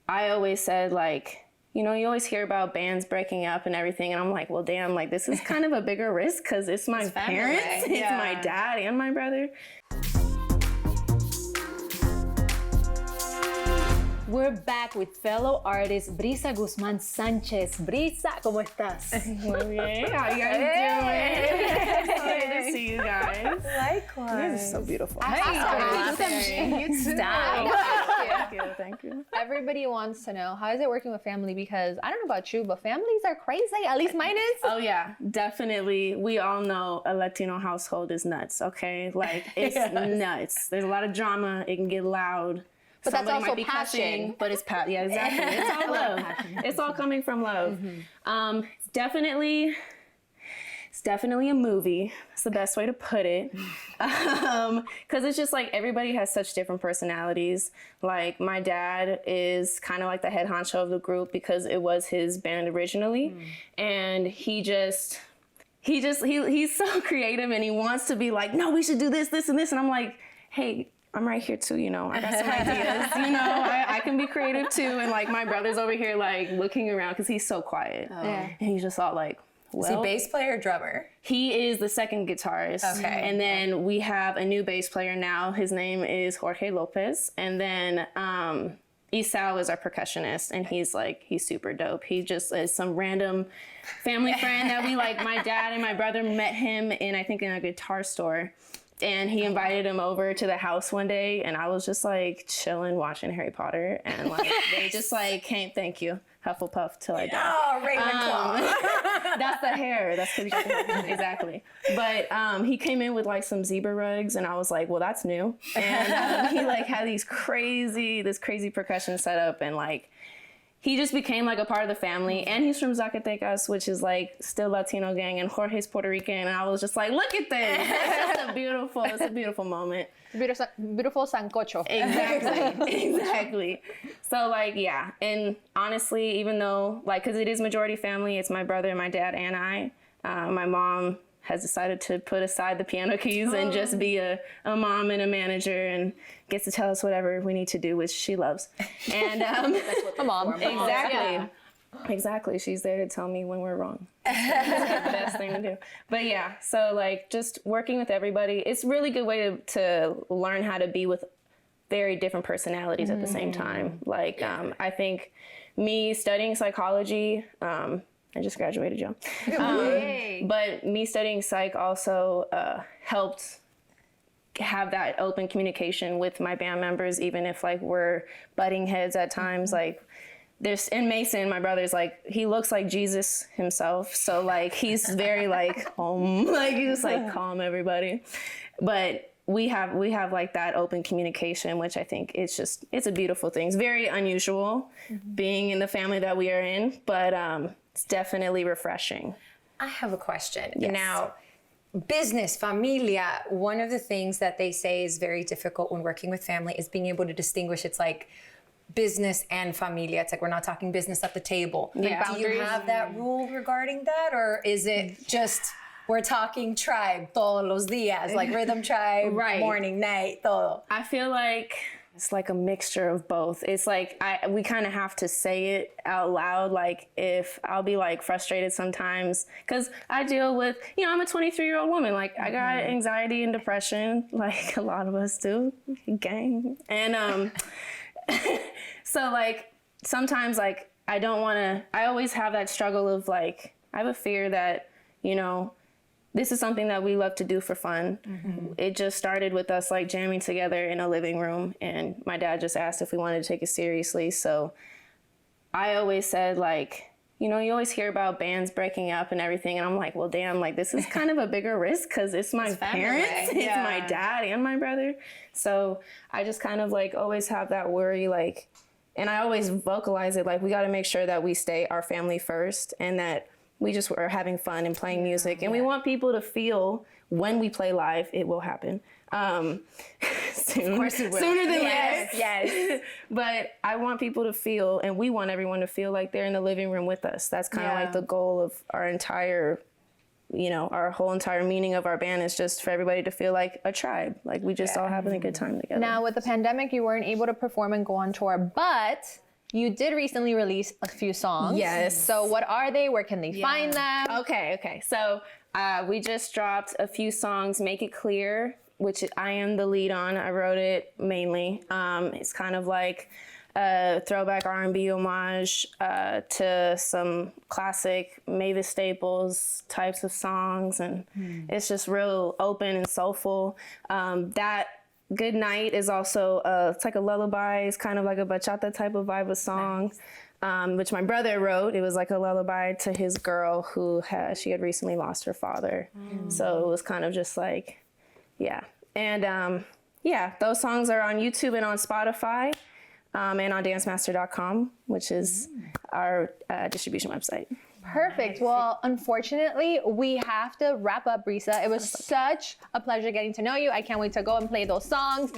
I always said, like, you know, you always hear about bands breaking up and everything, and I'm like, well, damn, like, this is kind of a bigger risk because it's my parents, it's my dad and my brother. We're back with fellow artist Brisa Guzman-Sanchez. Brisa, ¿cómo estás? Muy bien. How you guys doing? So good to see you guys. Likewise. You guys are so beautiful. You too. Thank you. Everybody wants to know, how is it working with family? Because I don't know about you, but families are crazy. At least mine is. Oh yeah, definitely. We all know a Latino household is nuts, okay? Like, it's nuts. There's a lot of drama. It can get loud. But Somebody that's also might be passion. cussing, but it's yeah, exactly. It's all love. It's all coming from love. It's definitely a movie. It's the best way to put it. Because it's just like everybody has such different personalities. Like, my dad is kind of like the head honcho of the group because it was his band originally, and he's so creative, and he wants to be like, no, we should do this, this, and this, and I'm like, hey, I'm right here too, you know, I got some ideas, you know, I can be creative too. And like, my brother's over here like looking around because he's so quiet. And he's just all like, well. Is he bass player or drummer? He is the second guitarist. Okay. And then we have a new bass player now. His name is Jorge Lopez. And then Isao is our percussionist, and he's super dope. He just is some random family friend that we like. My dad and my brother met him in a guitar store. And he invited him over to the house one day, and I was just like chilling, watching Harry Potter, and like they just like can't thank you, Hufflepuff till I die. Oh, Ravenclaw. That's the hair. That's because you got the hair. Exactly. But he came in with like some zebra rugs, and I was like, well, that's new. And he like had this crazy percussion setup, and like, he just became like a part of the family. And he's from Zacatecas, which is like still Latino gang, and Jorge's Puerto Rican. And I was just like, look at this. It's a beautiful moment. Beautiful sancocho. Exactly. So like, yeah. And honestly, even though like, cause it is majority family, it's my brother, my dad, and I, my mom has decided to put aside the piano keys and just be a mom and a manager, and gets to tell us whatever we need to do, which she loves. And that's what a mom. Exactly. Yeah. Exactly. She's there to tell me when we're wrong. That's the best thing to do. But yeah, so like just working with everybody, it's a really good way to learn how to be with very different personalities at the same time. Like, I think me studying psychology, I just graduated, Joe. But me studying psych also helped have that open communication with my band members, even if like we're butting heads at times. Like, there's in Mason, my brother's like, he looks like Jesus himself. So like, he's very like like he just like calm everybody. But we have like that open communication, which I think it's a beautiful thing. It's very unusual being in the family that we are in, but it's definitely refreshing. I have a question. Yes. Now, business, familia, one of the things that they say is very difficult when working with family is being able to distinguish. It's like business and familia. It's like, we're not talking business at the table. Yeah. Do you have that rule regarding that? Or is it just, we're talking tribe todos los días, like rhythm tribe, morning, night, todo? I feel like it's like a mixture of both. It's like we kind of have to say it out loud. Like, if I'll be like frustrated sometimes, because I deal with, you know, I'm a 23-year-old woman. Like, I got anxiety and depression, like a lot of us do, gang. And so like sometimes like I always have that struggle of like, I have a fear that, you know, this is something that we love to do for fun. It just started with us like jamming together in a living room, and my dad just asked if we wanted to take it seriously. So I always said, like, you know, you always hear about bands breaking up and everything, and I'm like, well, damn, like, this is kind of a bigger risk because it's my parents, it's my dad and my brother. So I just kind of like always have that worry, like, and I always vocalize it, like, we got to make sure that we stay our family first, and that we just are having fun and playing music. And we want people to feel when we play live, it will happen. Soon. Of course it will. Sooner than later. Yes. But I want people to feel, and we want everyone to feel like they're in the living room with us. That's kind of like the goal of our entire, you know, our whole entire meaning of our band is just for everybody to feel like a tribe. Like, we just all having a good time together. Now, with the pandemic, you weren't able to perform and go on tour, but you did recently release a few songs. Yes. So what are they? Where can they find them? Okay. So we just dropped a few songs, Make It Clear, which I am the lead on. I wrote it mainly. It's kind of like a throwback R&B homage to some classic Mavis Staples types of songs. And it's just real open and soulful. That Good Night is also, it's like a lullaby. It's kind of like a bachata type of vibe of song. Nice. Which my brother wrote. It was like a lullaby to his girl who she had recently lost her father. So it was kind of just like, yeah. And those songs are on YouTube and on Spotify and on dancemaster.com, which is our distribution website. Perfect. Well, unfortunately, we have to wrap up, Brisa. It was such a pleasure getting to know you. I can't wait to go and play those songs.